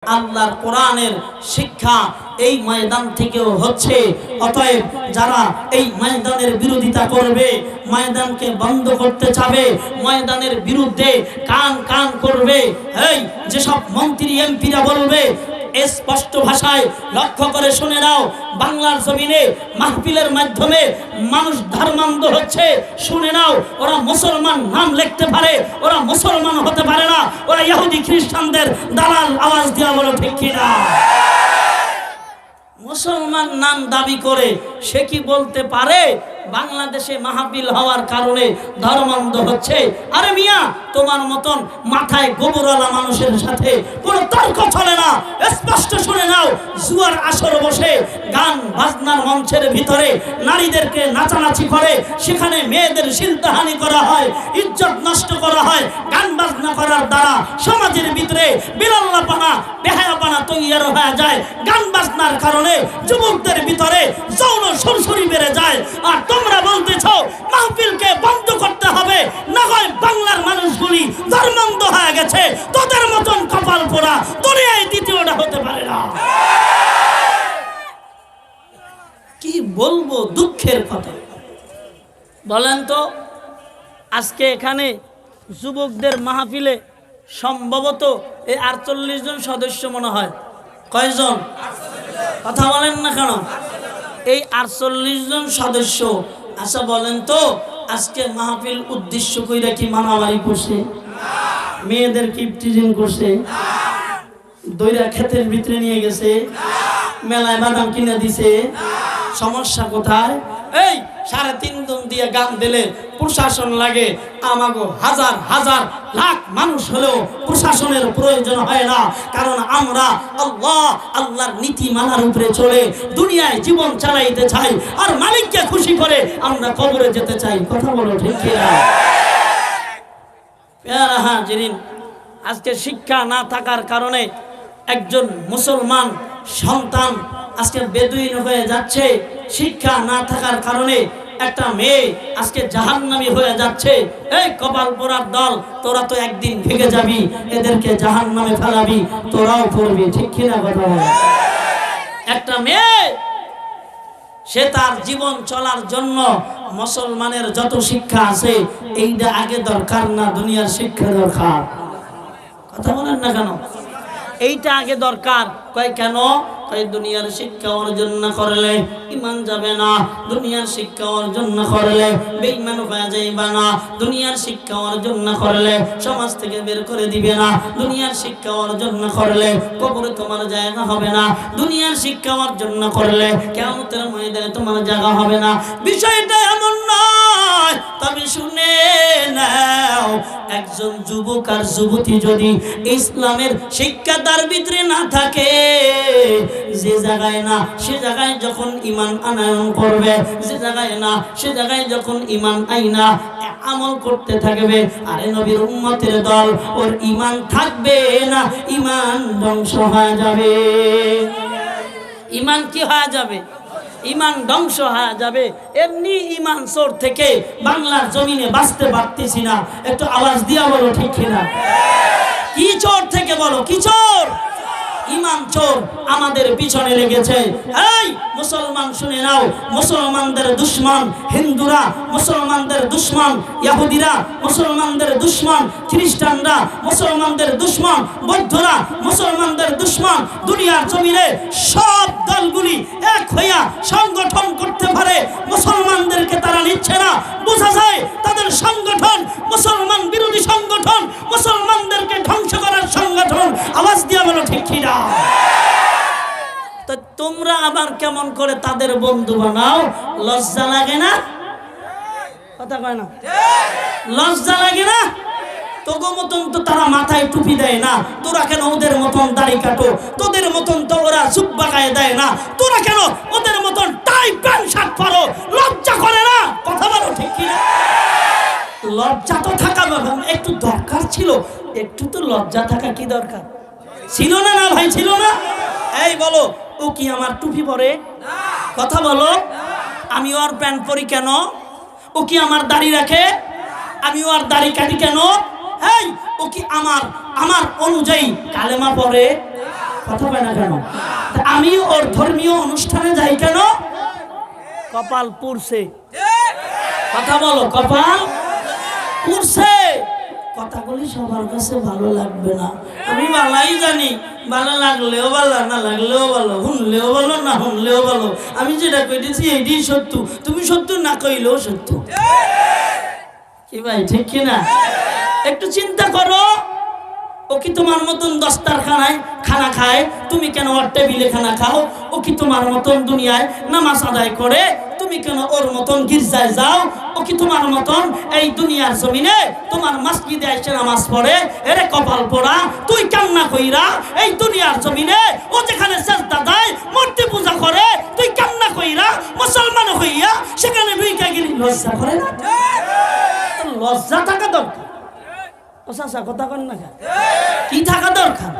আল্লাহর কোরআনের শিক্ষা এই ময়দান থেকেও হচ্ছে। অতএব যারা এই ময়দানের বিরোধিতা করবে, ময়দানকে বন্ধ করতে চাবে, ময়দানের বিরুদ্ধে কান কান করবে, এই যেসব মন্ত্রী এমপিরা বলবে, স্পষ্ট ভাষায় লক্ষ্য করে শুনে নাও, বাংলার জমিনে মাহফিলের মাধ্যমে মানুষ ধর্মান্ধ হচ্ছে। শুনে নাও, ওরা মুসলমান নাম লিখতে পারে, ওরা মুসলমান হতে পারে না, ওরা ইহুদি খ্রিস্টানদের দালাল। আওয়াজ দিয়া বলো ঠিক কিনা? মুসলমান নাম দাবি করে সে কি বলতে পারে বাংলাদেশে মাহফিল হওয়ার কারণে ধর্মান্ধ হচ্ছে? আরে মিয়া, তোমার মতন মাথায় গোবরওয়ালা মানুষের সাথে কোনো তর্ক চলে না। স্পষ্ট শুনে নাও, জুয়ার আসর বসে গান বাজনার মঞ্চের ভিতরে নারীদেরকে নাচানাচি করে, সেখানে মেয়েদের শিল্পহানি করা হয়, ইজ্জত নষ্ট করা হয়। গান বাজনা করার দ্বারা সমাজের ভিতরে বিড়াল্লাপানা বেহায়াপানা তৈরি হয়ে যায়। গান বাজনার কারণে যুবকদের ভিতরে যৌন সুরসুরি বেড়ে যায়। আর তোমরা বলতেছো মাহফিলকে বন্ধ করতে হবে, না হয় বাংলার মানুষগুলি ধর্মান্ধ হয়ে গেছে। তোদের মতন কপাল পোড়া দুনিয়ায় দ্বিতীয়টা হতে পারে না। কি বলবো, দুঃখের কথা। বলেন তো, আজকে এখানে যুবকদের মাহফিলে সম্ভবত এই 48 জন সদস্য মনে হয়। কয়জন? কথা বলেন না কেন? এই 48 জন সদস্য। আচ্ছা বলেন তো, আজকে মাহফিল উদ্দেশ্য কইরা কি মারামারি করছে? মেয়েদের কি ইফতিজিং করছে? দইরা ক্ষেতের ভিতরে নিয়ে গেছে? মেলায় বাদাম কিনে দিছে? সমস্যা কোথায়? এই 3.5 দিন দিয়ে গান দিলে প্রশাসন লাগে। আমাগো হাজার হাজার লাখ মানুষ হলেও প্রশাসনের প্রয়োজন হয় না, কারণ আমরা আল্লাহর নীতি মানার উপরে চলে দুনিয়ায় জীবন চালাইতে চাই, আর মালিককে খুশি করে আমরা কবরে যেতে চাই। কথা বলো ঠিক কিনা? প্যারা হাজিরিন, আজকে শিক্ষা না থাকার কারণে একজন মুসলমান সন্তান আজকে বেদুইন হয়ে যাচ্ছে। শিক্ষা না থাকার কারণে একটা মেয়ে আজকে জাহান্নামী হয়ে যাচ্ছে। এই কপাল পোড়ার দল, তোরা তো একদিন ভেঙে যাবি, এদেরকে জাহান্নামে ফেলাবি, তোরাও পড়বি। ঠিক কিনা কথা বল? একটা মেয়ে সে তার জীবন চলার জন্য মুসলমানের যত শিক্ষা আছে এইটা আগে দরকার না দুনিয়ার শিক্ষা দরকার? কথা বলেন না কেন? এইটা আগে দরকার। কয় কেন? কয় দুনিয়ার শিক্ষা অর্জন না করলে ঈমান যাবে না, দুনিয়ার শিক্ষা অর্জন না করলে বেঈমান হয়ে যাইবা না, দুনিয়ার শিক্ষা অর্জন না করলে সমাজ থেকে বের করে দিবে না, দুনিয়ার শিক্ষা অর্জন না করলে কবরে তোমার জায়গা হবে না, দুনিয়ার শিক্ষা অর্জন না করলে কিয়ামতের ময়দানে তোমার জায়গা হবে না। বিষয়টা এমন নয়। তবে শুনে নাও, একজন যুবক আর যুবতী যদি ইসলামের শিক্ষা তার ভিতরে না থাকে, যে জায়গায় না সে জায়গায় যখন ঈমান আনয়ন করবে, যে জায়গায় না সে জায়গায় যখন ঈমান আইনা আমল করতে থাকবে, আরে নবীর উম্মতের দল, ওর ঈমান থাকবে না, ঈমান ধ্বংস হয়ে যাবে। ঈমান কি হয়ে যাবে? ঈমান ধ্বংস হয়ে যাবে। এমনি ঈমান চোর থেকে বাংলার জমিনে বাঁচতে পারতেছি না। একটু আওয়াজ দিয়া বলো ঠিক কিনা? কি চোর থেকে বলো? কি চোর? ঈমান চোর আমাদের পিছনে লেগেছে। এই মুসলমান শুনে নাও, মুসলমানদের দুশমন হিন্দুরা, মুসলমানদের দুশমন ইহুদিরা, মুসলমানদের দুশমন খ্রিস্টানরা, মুসলমানদের দুশমন বৌদ্ধরা, মুসলমানদের দুশমন দুনিয়ার জমিনে সব দলগুলি এক হইয়া সংগঠন করতে পারে, মুসলমানদেরকে তারা নিচ্ছে না। বোঝা যায় তাদের সংগঠন মুসলমান বিরোধী সংগঠন, মুসলমানদেরকে ধ্বংস করার সংগঠন। আওয়াজ দিয়া বলো ঠিক কিনা? তো তোমরা আবার কেমন করে তাদের বন্ধু বানাও? লজ্জা লাগে না? কথা কয় না? লজ্জা লাগে না? তোগো মতন তো তারা মাথায় টুপি দেয় না, তোরা কেন ওদের মতন দাড়ি কাটো? তোদের মতন তো ওরা জুব্বা গায়ে দেয় না, তোরা কেন ওদের মতন টাই প্যান্ট শার্ট পরো? লজ্জা করে না? কথা বলো ঠিক কিনা? লজ্জা তো থাকা একটু দরকার ছিল। একটু তো লজ্জা থাকা কি দরকার ছিল না? না ভাই, ছিল না? এই বলো, ও কি আমার টুপি পরে? কথা বলো। আমি ওর প্যান্ট পরি কেন? ও কি আমার দাড়ি রাখে? আমি ওর দাড়ি কাটি কেন? এই ও কি আমার অনুযায়ী কালেমা পড়ে? কথা বলে না কেন? তা আমি ওর ধর্মীয় অনুষ্ঠানে যাই কেন? কপাল পুরছে। কথা বলো, কপাল পুরছে। কথাগুলি সবার কাছে ভালো লাগবে না, আমি ভালাই জানি। ভালো লাগলেও ভালো, না লাগলেও ভালো, শুনলেও ভালো, না শুনলেও ভালো। আমি যেটা কইতেছি এটি সত্য, তুমি সত্য না কইলেও সত্য। কি ভাই, ঠিক কিনা? একটু চিন্তা করো, ও কি তোমার মতন দস্তারখানায় খানা খায়? তুমি কেন ওর টেবিলে খানা খাও? ও কি তোমার মতন দুনিয়ায় নামাজ আদায় করে? তুমি কেন ওর মতন গির্জায় যাও? ও কি তোমার মতন এই দুনিয়ার জমিনে তোমার মসজিদে এসে নামাজ পড়ে? এরে কপাল পোড়া, তুই কান্না কইরা এই দুনিয়ার জমিনে ও যেখানে সেজদা দেয়, মূর্তি পূজা করে, তুই কান্না কইরা মুসলমান হইয়া সেখানে ঢুইকা গেলি, লজ্জা করে না? লজ্জা থাকা দরকার। ও চাচা কথা কন না, কি থাকা দরকার?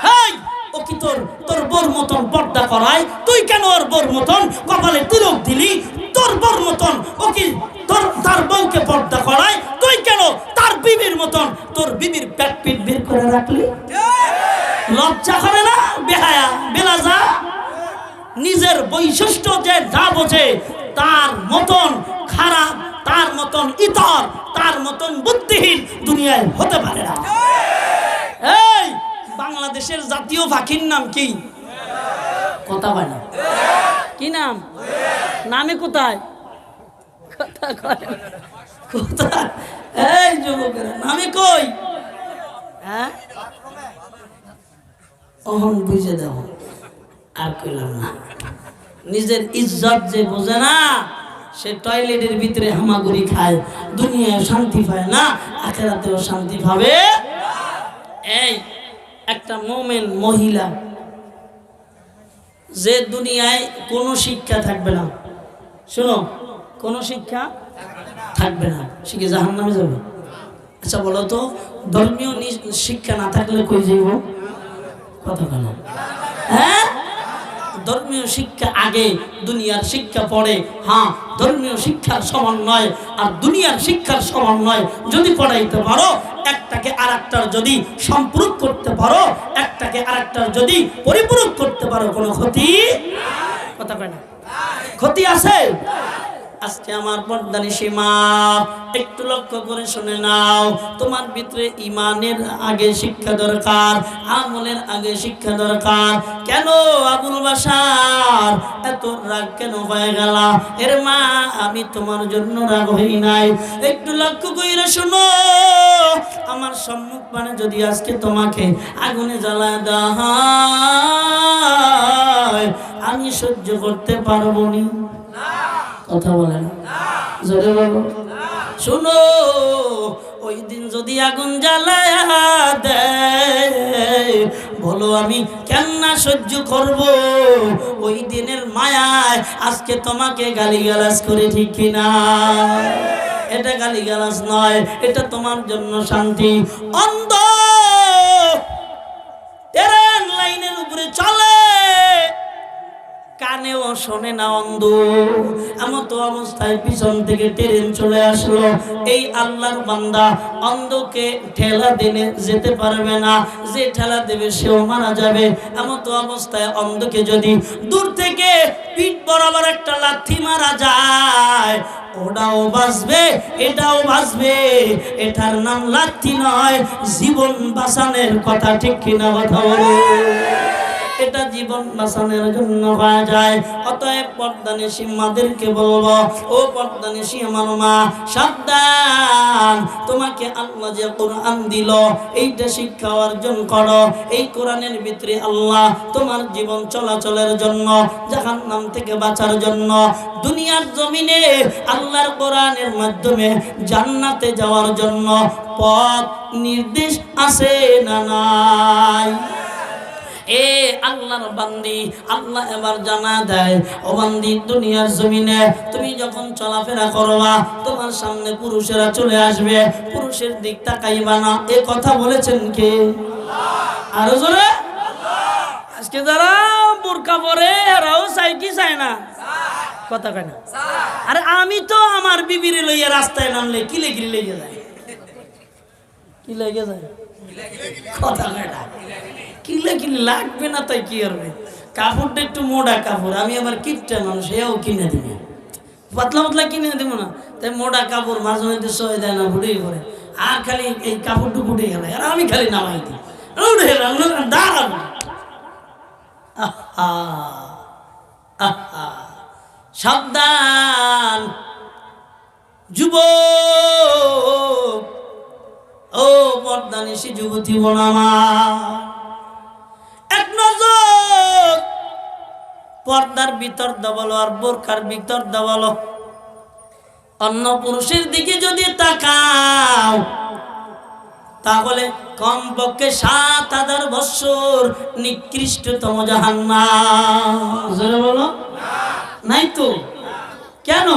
হেই, ও কি তোর বোর মতন পর্দা করায়? তুই কেন ওর বোর মতন কপালে তিলক দিলি? তোর বোর মতন ও কি তার বউকে পর্দা করায়? তুই কেন তার বিবির মতন তোর বিবির পেট পিট বের করে রাখলি? লজ্জা করে না? বেহায়া বেলাজা। নিজের বৈশিষ্ট্য যে যা বোঝে তার মতন খারাপ, তার মতন ইতর, তার মতন বুদ্ধিহীন দুনিয়ায় হতে পারে না। এই বাংলাদেশের জাতীয় পাখির নাম কি? কথা বলে না, কি নাম? নামে কোথায়? কথা কয় কোথায়? এই যুবকেরা নামে কই? হ্যাঁ, অহন বুঝে দেব আর কইলাম না। নিজের ইজ্জত যে বোঝে না, সে টয়লেটের ভিতরে হামাগুড়ি খায়, দুনিয়ায় শান্তি পায় না, আখিরাতেও শান্তি পাবে। এই একটা মুমিন মহিলা যে দুনিয়ায় কোনো শিক্ষা থাকবে না, শোনো, কোনো শিক্ষা থাকবে না, সে কি জাহান্নামে যাবে? আচ্ছা বলো তো, ধর্মীয় শিক্ষা না থাকলে কই যাইব? কথা বলো। হ্যাঁ, ধর্মীয় শিক্ষা আগে, দুনিয়ার শিক্ষা পড়ে। হ্যাঁ, ধর্মীয় শিক্ষার সমন্বয় আর দুনিয়ার শিক্ষার সমন্বয় যদি পড়াইতে পারো, একটাকে আরেকটার যদি সম্পূরক করতে পারো, একটাকে আরেকটার যদি পরিপূরক করতে পারো, কোনো ক্ষতি, কথা কয় না, ক্ষতি আছে? আজকে আমার পর্দানিশী মা, একটু লক্ষ্য করে শুনে নাও, তোমার ভিতরে ইমানের আগে শিক্ষা দরকার, আমলের আগে শিক্ষা দরকার। কেন আবুল বাশার এত রাগ কেন হয়ে গেল? এর মা, আমি তোমার জন্য রাগ হই নাই। একটু লক্ষ্য করে শোনো, আমার সম্মুখ মানে যদি আজকে তোমাকে আগুনে জ্বালায় দেওয়া হয়, আমি সহ্য করতে পারবো না। কথা বলে না, জোরে বলো। শোনো, ওই দিন যদি আগুন জ্বালায়া দেয়, বলো আমি কেন সহ্য করব? ওই দিনের মায়ায় আজকে তোমাকে গালিগালাজ করে, ঠিক কিনা? এটা গালিগালাজ নয়, এটা তোমার জন্য শান্তি। অন্ধ ট্রেন লাইনের উপরে চলে, কানেও শোনে না, অন্ধ। এমতো অবস্থায় পিছন থেকে ট্রেন চলে আসলো, এই আল্লাহর বান্দা অন্ধকে ঠেলা দিলে যেতে পারবে না, যে ঠেলা দেবে সেও মারা যাবে। এমতো অবস্থায় অন্ধকে যদি দূর থেকে পিঠ বরাবর একটা লাথি মারা যায়, ওটাও বাঁচবে, এটাও বাঁচবে। এটার নাম লাথি নয়, জীবন বাঁচানোর কথা, ঠিক কিনা? কথা বলো। এটা জীবন বাঁচানোর জন্য হয়ে যায়। অতএব পর্দানিশী মাদেরকে বলবো, ও পর্দানিশী আমার মা, সাবধান, তোমাকে আল্লাহ যে কোরআন দিল, এইটা শিক্ষা অর্জন করো। এই কোরআনের ভিতরে আল্লাহ তোমার জীবন চলাচলের জন্য, জাহান্নাম থেকে বাঁচার জন্য, দুনিয়ার জমিনে আল্লাহর কোরআনের মাধ্যমে জান্নাতে যাওয়ার জন্য পথ নির্দেশ আছে না নাই? এ আল্লাহর বান্দি, আল্লাহ এবার জানা দেয়, ও বান্দি, দুনিয়ার জমিনে তুমি যখন চলাফেরা করবা, তোমার সামনে পুরুষেরা চলে আসবে, পুরুষের দিক তাকাইবা না। এ কথা বলেছেন কে? আরো জোরে। আজকে যারা বোরকা পরে এরাও চাই কি চায় না? কথা কয় না। আরে আমি তো আমার বিবিরে লইয়া রাস্তায় নামলে কি লেগে যায়, কি লেগে যায়? কথা কয় না কিনলে কিনলে লাগবে না তাই কি করবে কাপড়টা একটু মোটা কাপড় আমি আবার কিপটা মানুষ এও কিনে দিবে পাতলা পাতলা কিনে দেবো না তাই মোটা কাপড় মাঝে মধ্যে সয়ে দেয় না ফুটেই পড়ে আর খালি এই কাপড়টু ফুটে গেল আর আমি খালি নামাই দিই উঠে গেলাম দাঁড়াবো সাবধান যুবক ও পর্দানিশী যুবতী বোনামা এক নজর পর্দার ভিতর দাবালো আর বোরকার ভিতর দাবালো অন্য পুরুষের দিকে যদি তাকাও তাহলে কমপক্ষে ৭,০০০ বছর নিকৃষ্টতম জাহান্নাম জোরে বলো নাই তো কেন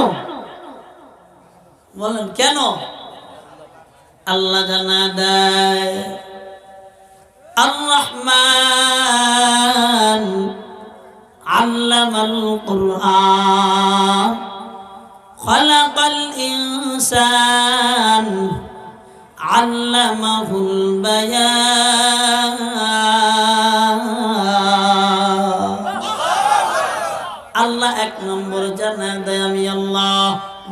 বলেন কেন আল্লাহ জানা দেয় আর রহমান আল্লামাল কুরআন খালাকাল ইনসান আল্লামাহুল বায়ান আল্লাহ এক নম্বর জানা দেয় আমি আল্লাহ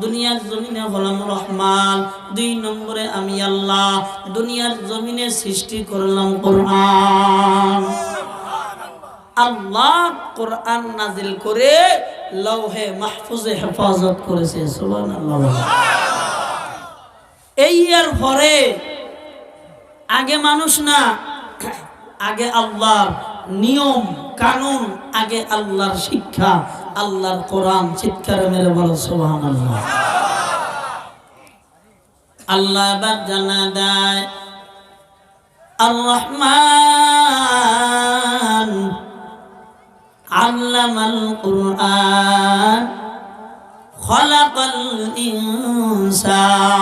দুনিয়ার জমিনে হলাম রহমান 2 নম্বরে আমি আল্লাহ দুনিয়ার জমিনে সৃষ্টি করলাম কোরআন আল্লাহ কোরআন নাজিল করে লৌহে মাহফুজে হেফাজত করেছে সুবহানাল্লাহ এই এর পরে আগে মানুষ না আগে আল্লাহর নিয়ম কানুন আগে আল্লাহর শিক্ষা আল্লাহর কোরআন চিৎকার মেরে বলো সুবহানাল্লাহ আল্লাহ এবার জানা দেয় আর রহমান আল্লামাল কুরআন খালাকাল ইনসান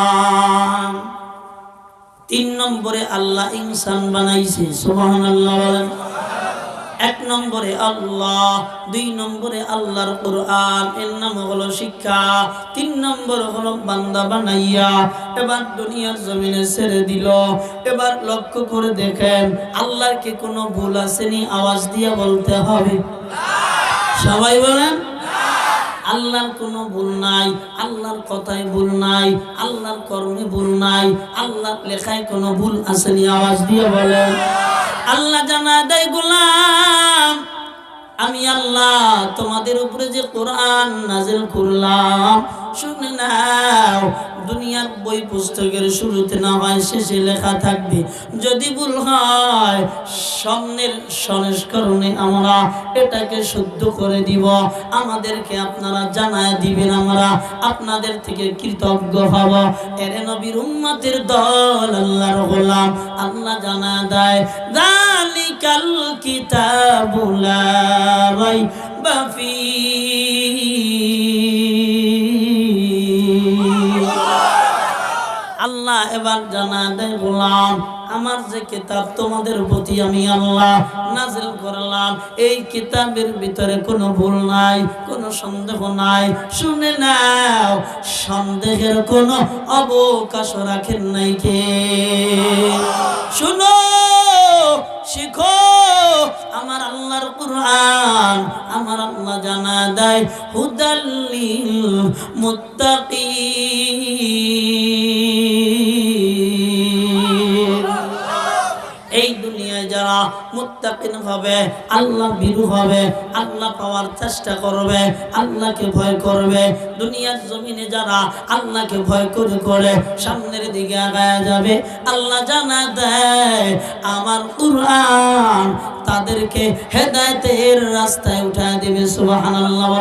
3 নম্বরে আল্লাহ ইনসান বানাইছে সুবহানাল্লাহ বলেন 1 নম্বরে আল্লাহ 2 নম্বরে আল্লাহর কোরআন এর নাম হলো শিক্ষা 3 নম্বর হলো বান্দা বানাইয়া এবার দুনিয়ার জমিনে ছেড়ে দিল এবার লক্ষ্য করে দেখেন আল্লাহর কি কোনো ভুল আসেনি আওয়াজ দিয়ে বলতে হবে সবাই বলেন আল্লাহর কোনো ভুল নাই আল্লাহর কথায় ভুল নাই আল্লাহর কর্মে ভুল নাই আল্লাহর লেখায় কোনো ভুল আসেনি আওয়াজ দিয়ে বলেন আল্লাহ জানা দেয় গোলাম আমি আল্লাহ তোমাদের উপরে যে কোরআন নাজিল করলাম শুনে নাও দুনিয়ার বই পুস্তকের শুরুতে না হয় শেষে লেখা থাকবে যদি ভুল হয় সামনের সংস্করণে আমরা এটাকে শুদ্ধ করে দিব আমাদেরকে আপনারা জানায় দিবেন আমরা আপনাদের থেকে কৃতজ্ঞ হব এর নবীর উম্মতের দল আল্লাহর গোলাম আল্লাহ জানা দেয় যালিকাল কিতাবুল লা রাইবা আল্লাহ এবার জানা দেয় গোলাম আমার যে কিতাব তোমাদের প্রতি আমি আল্লাহ নাজিল করলাম এই কিতাবের ভিতরে কোনো ভুল নাই কোনো সন্দেহ নাই শুনে নাও সন্দেহের কোনো অবকাশ রাখেন নাই কে শুনো শিখো আমার আল্লাহর কোরআন আমার আল্লাহ জানা দেয় হুদাল লিল মুত্তাকিন এই দুনিয়ায় যারা মুত্তাকিন হবে আল্লাহ ভীরু হবে আল্লাহ পাওয়ার চেষ্টা করবে আল্লাহকে ভয় করবে দুনিয়ার জমিনে যারা আল্লাহকে ভয় করে সামনের দিকে আগায়া যাবে আল্লাহ জানা দেয় আমার কোরআন তাদেরকে হেদায়েতের রাস্তায় উঠায় দিবে সুবহানাল্লাহ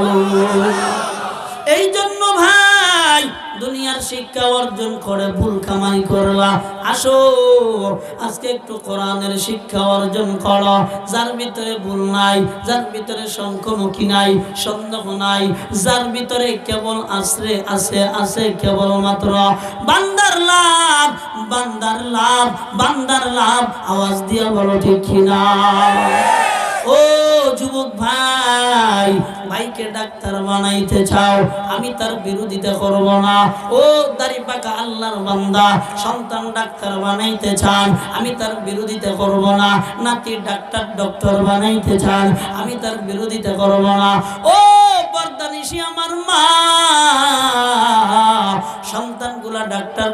এই জন্য ভাই দুনিয়ার শিক্ষা অর্জন করে ভুল কামাই করলা আসো আজকে একটু কোরআনের শিক্ষা অর্জন করো যার ভিতরে ভুল নাই যার ভিতরে সংকোচি নাই সন্দেহ নাই যার ভিতরে কেবল আশ্রে আছে কেবল মাত্র বান্দার লাভ বান্দার লাভ বান্দার লাভ আওয়াজ দিয়া বলো ঠিক কিনা ও যুবক ভাই ভাইকে ডাক্তার বানাইতে চাও, আমি তার বিরোধিতা করব না। ও দাড়ি পাকা আল্লাহর বান্দা, সন্তান ডাক্তার বানাইতে চান, আমি তার বিরোধিতা করব না। নাতি ডক্টর বানাইতে চান, আমি তার বিরোধিতা করব না। ও পর্দানিশী আমার মা, সন্তানগুলা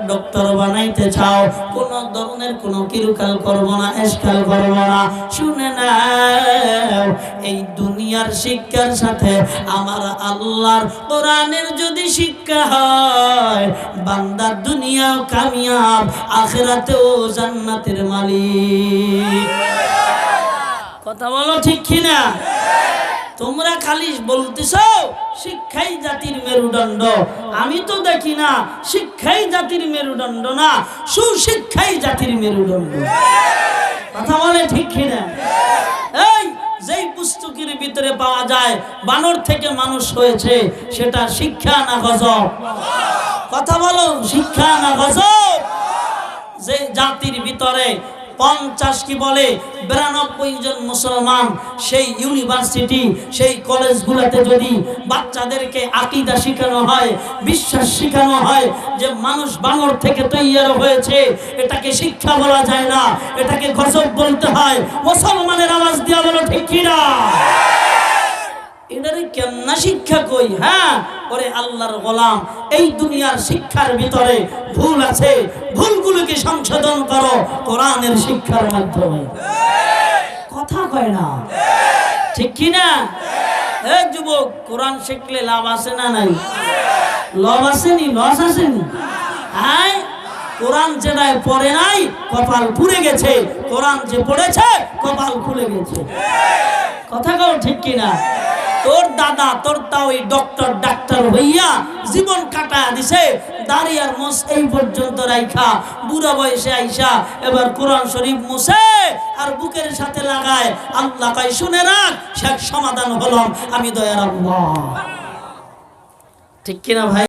ডক্টর বানাইতে চাও, কোন ধরনের কোন কিরুকাল করব না, এসকাল করব না। শুনে নাও, এই দুনিয়ার শিক্ষার সাথে আমার আল্লাহর কোরআনের যদি শিক্ষা হয়, বান্দা দুনিয়াও কামিয়াব, আখিরাতেও জান্নাতের মালিক। কথা বলো ঠিক কিনা? তোমরা খালি বলতেছ শিক্ষাই জাতির মেরুদণ্ড, আমি তো দেখি না শিক্ষাই জাতির মেরুদণ্ড না, সুশিক্ষাই জাতির মেরুদণ্ড। কথা বলে ঠিক কিনা? এই যেই পুস্তকের ভিতরে পাওয়া যায় বানর থেকে মানুষ হয়েছে, সেটা শিক্ষা না গজব? কথা বলো, শিক্ষা না গজব? যে জাতির ভিতরে 50 কি বলে 92 জন মুসলমান, সেই ইউনিভার্সিটি সেই কলেজগুলোতে যদি বাচ্চাদেরকে আকীদা শেখানো হয়, বিশ্বাস শেখানো হয় যে মানুষ বানর থেকে তৈরি হয়েছে, এটাকে শিক্ষা বলা যায় না, এটাকে গজব বলতে হয়। মুসলমানের আওয়াজ দিয়া বলো ঠিক কিনা? এটারে কেমনা শিক্ষা কই? হ্যাঁ, ওরে আল্লাহর গোলাম, এই দুনিয়ার শিক্ষার ভিতরে ভুল আছে, ভুলগুলোকে সংশোধন করো কোরআনের শিক্ষার মাধ্যমে। কথা কয় না, ঠিক কি না? এ যুবক, কোরআন শিখলে লাভ আছে না নাই? লাভ আসেনি, লস আসেনি? হ্যাঁ, কোরআন যেটাই পড়ে নাই কপাল পুড়ে গেছে, কোরআন যে পড়েছে কপাল খুলে গেছে। কথা কও ঠিক কিনা? তোর দাদা তোর তাও এই ডাক্তার হইয়া জীবন কাটা দিছে, দাড়ি আর মোছ এই পর্যন্ত রাইখা বুড়া বয়সে আইসা এবার কোরআন শরীফ মুছে আর বুকের সাথে লাগায়। আল্লাহ কয় শুনে রাখ, শেষ সমাধান হলাম আমি দয়ার আল্লাহ। ঠিক কিনা ভাই?